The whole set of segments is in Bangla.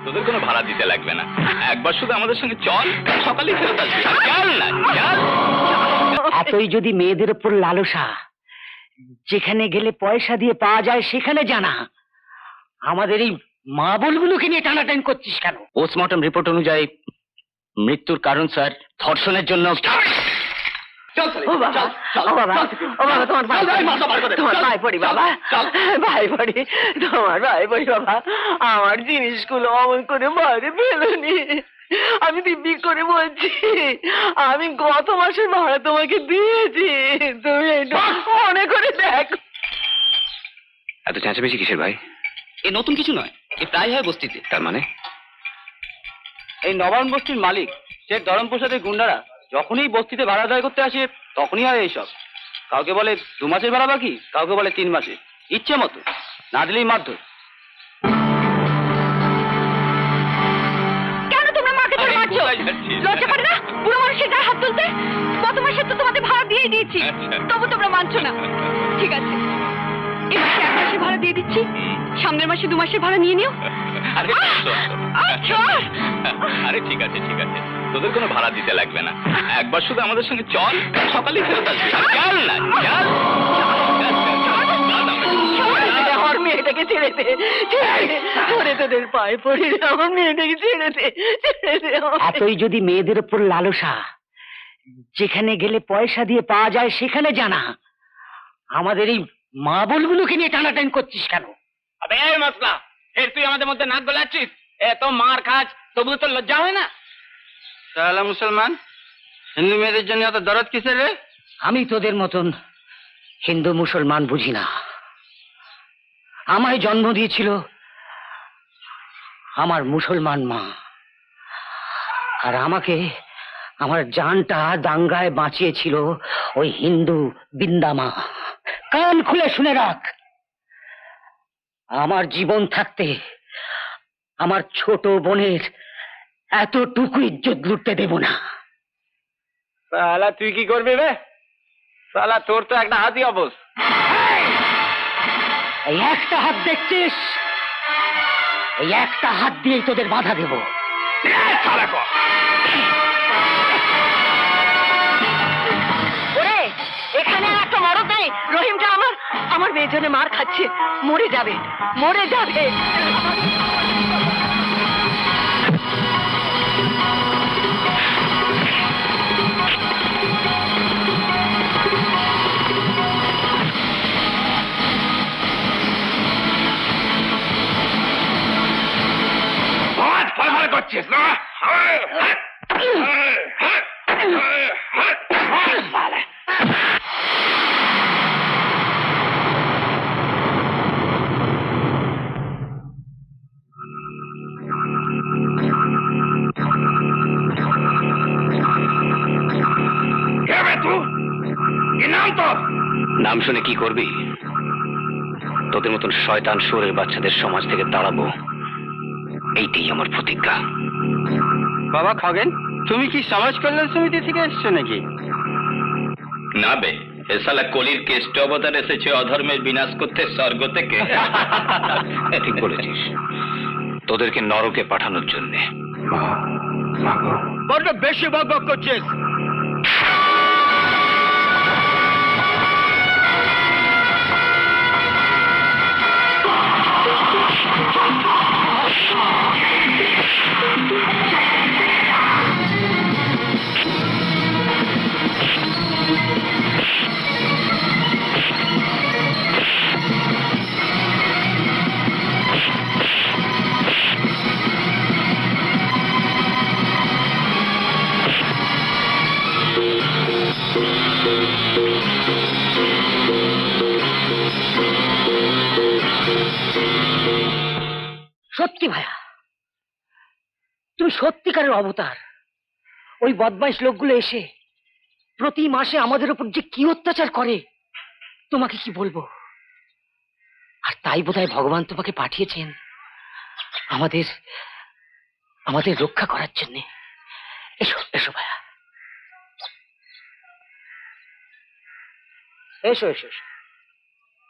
তোদের কোনো ভাড়া দিতে লাগবে না, একবার শুধু আমাদের সঙ্গে চল, সকালেই ফেরত আসবি। চল না, চল। এতই যদি মেয়েদের উপর লালসা, যেখানে গেলে পয়সা দিয়ে পাওয়া যায় সেখানে জানা, আমাদের এই মা বলগুলোকে নিয়ে টানাটানি করছিস কেন? পোস্টমর্টম রিপোর্ট অনুযায়ী মৃত্যুর কারণ স্যার ধর্ষণের জন্য। ও বাবা, ও বাবা, ও বাবা, তোমার ভাই পড়ি বাবা, ভাই পড়ি, তোমার ভাই পড়ি বাবা। আমার জিনিসগুলো অমন করে বাইরে ফেলুনি। আমি দিব্যি করে বলছি, আমি গত মাসের ভাড়া তোমাকে দিয়েছি, তুমি একটু মনে করে দেখো। এত চেঁচামেচি কিসের ভাই? এ নতুন কিছু নয়, এ প্রায় হয় বস্তিতে। তার মানে এই নবায়ন বস্তির মালিক শেখ ধরমপ্রসাদের গুন্ডারা যখনই বস্তিতে ভাড়া আদায় করতে আসে তখনই হয় এইসব। কাউকে বলে 2 মাসের ভাড়া বাকি, কাউকে বলে 3 মাসের, ইচ্ছে মতো, না দিলেই মারধর। কেন তোমরা মাকে ধরে মারছো? লজ্জা করে না বুড়ো মানুষের গায়ে হাত তুলতে? গত মাসে তো তোমাদের ভাড়া দিয়ে দিয়েছি, তবু তোমরা মানছো না। ঠিক আছে, এ মাসে 1 মাসের ভাড়া দিয়ে দিচ্ছি, সামনের মাসে 2 মাসের ভাড়া নিয়ে নিও। আরে ঠিক আছে, ঠিক আছে, তোদের কোনো ভাড়া দিতে লাগবে না, একবার শুধু আমাদের সঙ্গে চল, সকালেই ফেরত আসবি। চল না, চল। আমার মেয়েটাকে ছেড়ে দে, ছেড়ে তোদের পায়ে পড়ি, আমার মেয়েটাকে ছেড়ে দে, ছেড়ে দে। এতই যদি মেয়েদের উপর লালসা, যেখানে গেলে পয়সা দিয়ে পাওয়া যায় সেখানে জানা, আমাদের এই মা বলগুলোকে নিয়ে টানাটানি করছিস কেন? আবে এই মশলা, এর তুই আমাদের মধ্যে নাক গলাচ্ছিস? এত মার খাস তবু তো লজ্জা হয় না? শালা মুসলমান, হিন্দু মেয়েদের জন্য এত দরদ কিসের রে? আমি তোদের মতন হিন্দু মুসলমান বুঝি না। আমায় জন্ম দিয়েছিল আমার মুসলমান মা, আর আমাকে আমার জানটা দাঙ্গায় বাঁচিয়েছিল ওই হিন্দু বিন্দা মা। কান খুলে শুনে রাখ, আমার জীবন থাকতে আমার ছোট বোনের এতটুকু ইজ্জত লুটতে দেব না। শালা তুই কি করবি রে? শালা তোর তো একটা হাতি অবস। এই একটা হাত দেখছিস, এই একটা হাত দিয়েই তোদের বাধা দেব। ওরে, এখানে আর একটা মরদ নেই। রহিমটা আমার মেয়ের জন্য মার খাচ্ছে, মরে যাবে, মরে যাবে। করছিস না? নাম শুনে কি করবি? তোদের মতন শয়তান শুয়োরের বাচ্চাদের সমাজ থেকে তাড়াবো, এইটাই আমার প্রতিজ্ঞা। বাবা খগেন, তুমি কি সমাজ কল্যাণ সমিতি থেকে এসছো নাকি? না বে, এ শালা কলির কেষ্ট অবতার এসেছে অধর্মের বিনাশ করতে স্বর্গ থেকে। ঠিক বলেছিস, তোদেরকে নরকে পাঠানোর জন্যে। বড্ড বেশি বক বক করছিস। সত্যি ভাইয়া, তুমি সত্যিকারের অবতার। ওই বদমাইশ লোকগুলো এসে প্রতি মাসে আমাদের উপর যে কি অত্যাচার করে তোমাকে কি বলবো। আর তাই বোধহয় ভগবান তোমাকে পাঠিয়েছেন আমাদের আমাদের রক্ষা করার জন্য। এসো এসো ভাইয়া, এসো এসো এসো।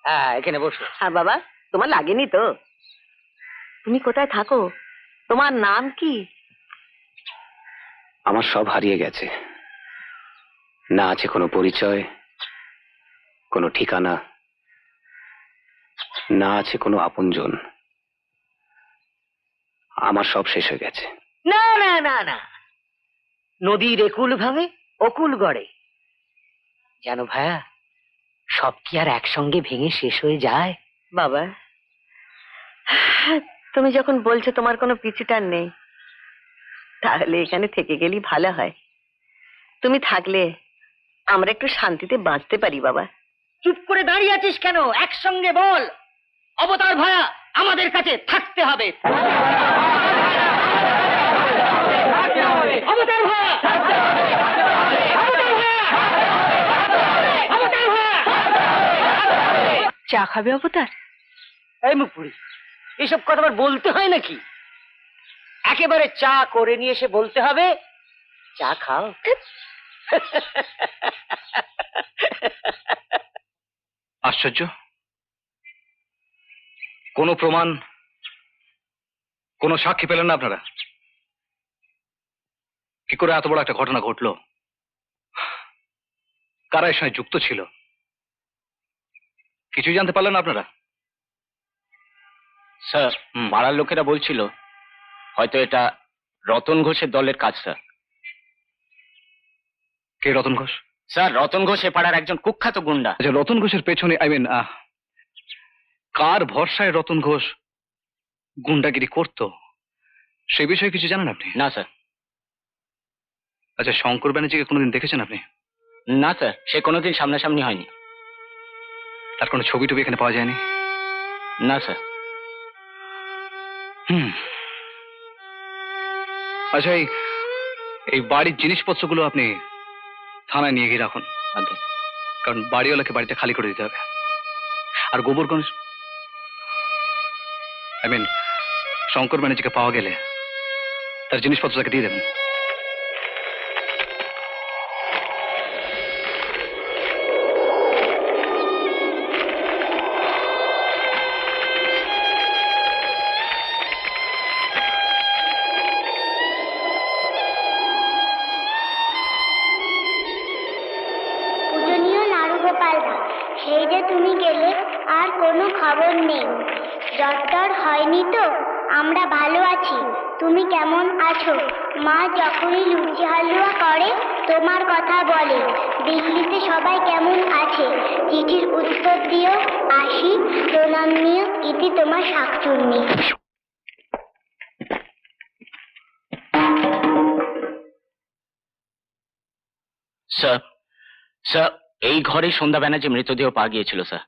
হ্যাঁ, এখানে বসো। আর বাবা, তোমার লাগেনি তো? তুমি কোথায় থাকো? তোমার নাম কি? আমার সব হারিয়ে গেছে। না আছে কোনো পরিচয়, কোনো ঠিকানা, না আছে কোনো আপনজন। আমার সব শেষ হয়ে গেছে। না না না না, নদীর একুল ভাবে অকুল গড়ে। জানো ভাইয়া, সব কি আর একসঙ্গে ভেঙে শেষ হয়ে যায়? বাবা, তুমি যখন বলছো তোমার কোনো পিছুটান নেই, তাহলে এখানে থেকে গেলেই ভালো হয়। তুমি থাকলে আমরা একটু শান্তিতে বাঁচতে পারি বাবা। চুপ করে দাঁড়িয়ে আছিস কেন? একসঙ্গে বল, অবতার ভাইয়া আমাদের কাছে থাকতে হবে। অবতার ভাইয়া! অবতার ভাইয়া! অবতার ভাইয়া! চা খাবে অবতার? এই মুখপুরি, এসব কথা আবার বলতে হয় নাকি? একেবারে চা করে নিয়ে এসে বলতে হবে চা খাও। আশ্চর্য, কোনো প্রমাণ, কোনো সাক্ষী পেলেন না আপনারা? কি করে এত বড় একটা ঘটনা ঘটলো? কারা এর সঙ্গে যুক্ত ছিল? কিছুই জানতে পারলেন না আপনারা? স্যার, পাড়ার লোকেরা বলছিল হয়তো এটা রতন ঘোষের দলের কাজ। স্যার, কে রতন ঘোষ? স্যার রতন ঘোষ এ পাড়ার একজন কুখ্যাত গুন্ডা। আচ্ছা, রতন ঘোষের পেছনে কার ভরসায় রতন ঘোষ গুন্ডাগিরি করতো সে বিষয়ে কিছু জানেন আপনি? না স্যার। আচ্ছা, শঙ্কর ব্যানার্জিকে কোনোদিন দেখেছেন আপনি? না স্যার, সে কোনোদিন সামনাসামনি হয়নি। তার কোনো ছবি টবি এখানে পাওয়া যায়নি? না স্যার। আচ্ছা, এই বাড়ির জিনিসপত্রগুলো আপনি থানায় নিয়ে গিয়ে রাখুন। আচ্ছা। কারণ বাড়িওয়ালাকে বাড়িটা খালি করে দিতে হবে। আর গোবরগঞ্জ শঙ্কর ব্যানার্জিকে পাওয়া গেলে তার জিনিসপত্র তাকে দিয়ে দেবেন। পূজনীয় নারুগোপাল দা, সেই যে তুমি গেলে আর কোনো খবর নেই। জ্বর হয়নি তো? আমরা ভালো আছি। তুমি কেমন আছো? মা যখনই লুচি হালুয়া করে তোমার কথা বলে। দিল্লিতে সবাই কেমন আছে? চিঠির উত্তর দিও। আসি, প্রণাম নিও। ইতি তোমার শাকচুন্নি। স্যার, স্যার এই ঘরে সন্ধ্যা ব্যানার্জি মৃতদেহ পাওয়া গিয়েছিল স্যার।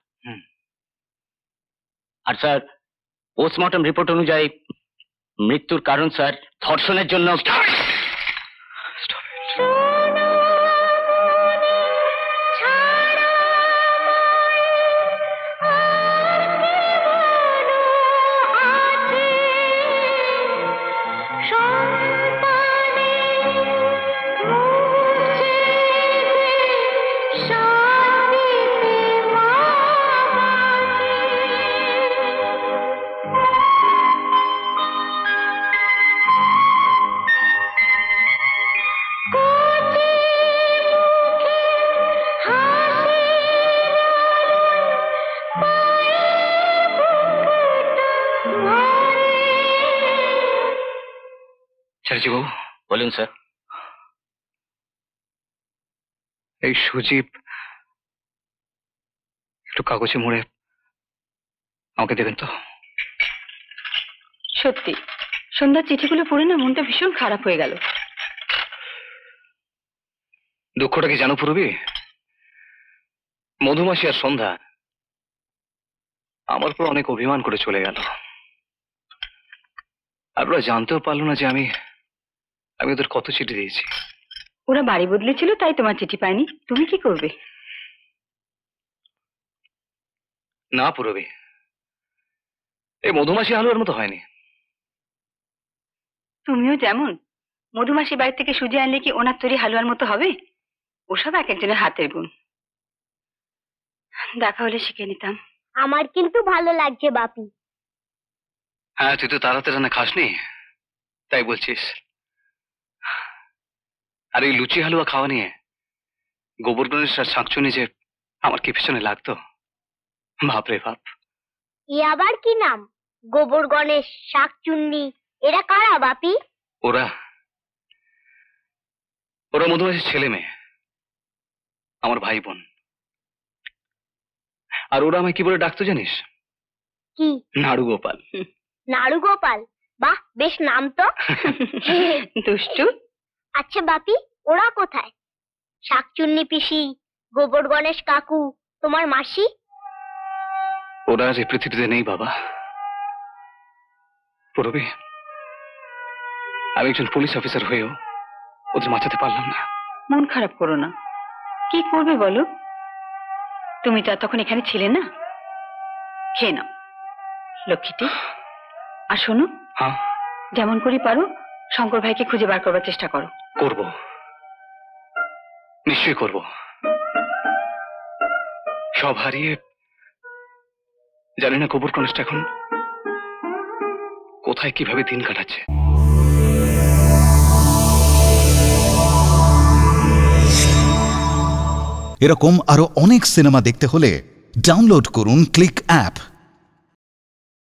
আর স্যার, পোস্টমর্টম রিপোর্ট অনুযায়ী মৃত্যুর কারণ স্যার ধর্ষণের জন্য। চ্যাটার্জি বাবু, বলুন স্যার। এই সুজীব একটু কাগজে মুড়ে আমাকে দেবেন তো? সত্যি, সন্ধ্যার চিঠিগুলো পড়ে না মনটা ভীষণ খারাপ হয়ে গেল। দুঃখটা কি জানো পূর্বী? মধুমাসী আর সন্ধ্যা আমার উপর অনেক অভিমান করে চলে গেল। আর ওরা জানতেও পারলো না যে আমি ওদের কত চিঠি দিয়েছি। ওরা বাড়ি বদলেছিল তাই তোমার চিঠি পায়নি, তুমি কি করবে? না পূরবী, এই মধুমাসী হালুয়ার মতো হয়নি। তুমিও যেমন মধুমাসি বাড়ি থেকে সুজি আনলে কি ওনার তৈরি হালুয়ার মতো হবে? ওসব এক একজনের হাতের গুণ। দেখা হলে শিখে নিতাম। আমার কিন্তু ভালো লাগছে বাপি। হ্যাঁ, তুই তো তাড়াতাড়ি রান্না খাসনি। তাই বলছিস? আর এই লুচি হালুয়া খাওয়া নিয়ে গোবর গণেশ আর শাঁকচুনি যে আমার কি পেছনে লাগতো, বাপরে বাপ। এ আবার কি নাম? গোবর গণেশ, শাকচুন্নি, এরা কারা বাপি? ওরা ওরা মধুমাছির ছেলে মেয়ে, আমার ভাই বোন। আর ওরা আমায় কি বলে ডাকতো জানিস? কি? নাড়ু গোপাল। নাড়ু গোপাল? বাহ, বেশ নাম তো। দুষ্টু। আচ্ছা বাপি, ওরা কোথায়? শাকচুন্নি পিসি, গোবর গণেশ কাকু, তোমার মাসি? ওরা আজ এই পৃথিবীতে নেই বাবা। পূরবী, আমি একজন পুলিশ অফিসার হয়েও ওদের বাঁচাতে পারলাম না। মন খারাপ করো না, কি করবে বলো? তুমি তো তখন এখানে ছিলে না। খেয়ে নাও লক্ষ্মীটি। আর শোনো, হ্যাঁ, যেমন করে পারো শঙ্কর ভাইকে খুঁজে বার করবার চেষ্টা করো। করব, নিশ্চয়ই করব। সব হারিয়ে জানি না গোবর গণেশটা এখন কোথায় কিভাবে দিন কাটাচ্ছে। এরকম আরো অনেক সিনেমা দেখতে হলে ডাউনলোড করুন ক্লিক অ্যাপ।